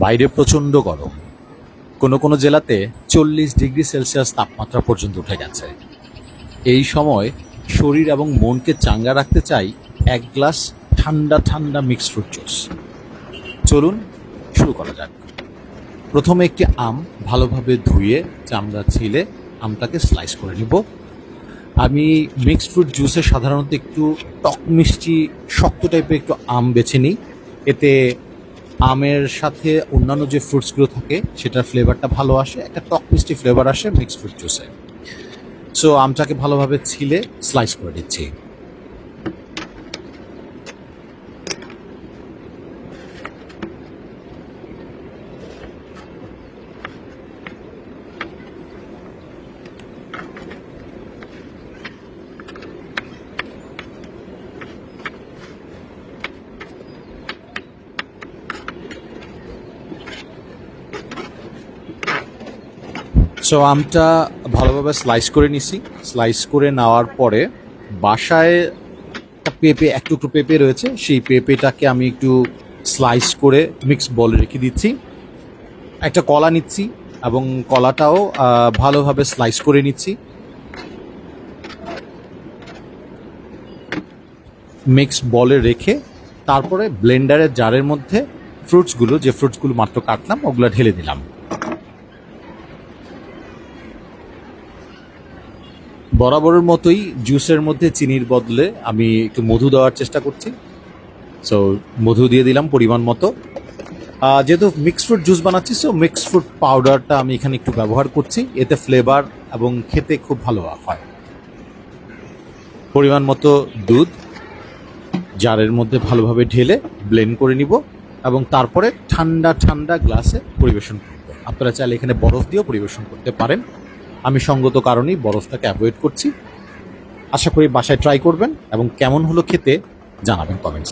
বাইরে প্রচণ্ড গরম। কোনো কোনো জেলাতে 40 ডিগ্রি সেলসিয়াস তাপমাত্রা পর্যন্ত উঠে গেছে। এই সময় শরীর এবং মনকে চাঙ্গা রাখতে চাই এক গ্লাস ঠান্ডা ঠান্ডা মিক্সড ফ্রুট জুস। চলুন শুরু করা যাক। প্রথমে একটি আম ভালোভাবে ধুয়ে চামড়া ছিলে আমটাকে স্লাইস করে নিব। আমি মিক্সড ফ্রুট জুসে সাধারণত একটু টক মিষ্টি শক্ত টাইপের একটু আম বেছে নিই। এতে আমের সাথে অন্যান্য যে ফ্রুটসগুলো থাকে সেটার ফ্লেভারটা ভালো আসে, একটা টক মিষ্টি ফ্লেভার আসে মিক্সড ফ্রুট জুসে। সো আমটাকে ভালোভাবে ছিলে স্লাইস করে দিচ্ছি। সো আমটা ভালোভাবে স্লাইস করে নিছি। স্লাইস করে নেওয়ার পরে বাসায় একটা পেঁপে, এক টুকরো পেঁপে রয়েছে, সেই পেঁপেটাকে আমি একটু স্লাইস করে মিক্স বলে রেখে দিচ্ছি। একটা কলা নিচ্ছি এবং কলাটাও ভালোভাবে স্লাইস করে নিচ্ছি। মিক্স বলে রেখে তারপরে ব্লেন্ডারের জারের মধ্যে যে ফ্রুটসগুলো মাত্র কাটলাম ওগুলো ঢেলে দিলাম। বরাবরের মতোই জুসের মধ্যে চিনির বদলে আমি একটু মধু দেওয়ার চেষ্টা করছি। সো মধু দিয়ে দিলাম পরিমাণ মতো। যেহেতু মিক্সড ফ্রুট জুস বানাচ্ছি, সো মিক্সড ফ্রুট পাউডারটা আমি এখানে একটু ব্যবহার করছি, এতে ফ্লেভার এবং খেতে খুব ভালো হয়। পরিমাণ মতো দুধ জারের মধ্যে ভালোভাবে ঢেলে ব্লেন্ড করে নিব এবং তারপরে ঠান্ডা ঠান্ডা গ্লাসে পরিবেশন করব। আপনারা চাইলে এখানে বরফ দিয়েও পরিবেশন করতে পারেন। আমি সঙ্গত কারণেই বরফটাকে অ্যাভয়েড করছি। আশা করি বাসায় ট্রাই করবেন এবং কেমন হলো খেতে জানাবেন কমেন্টস।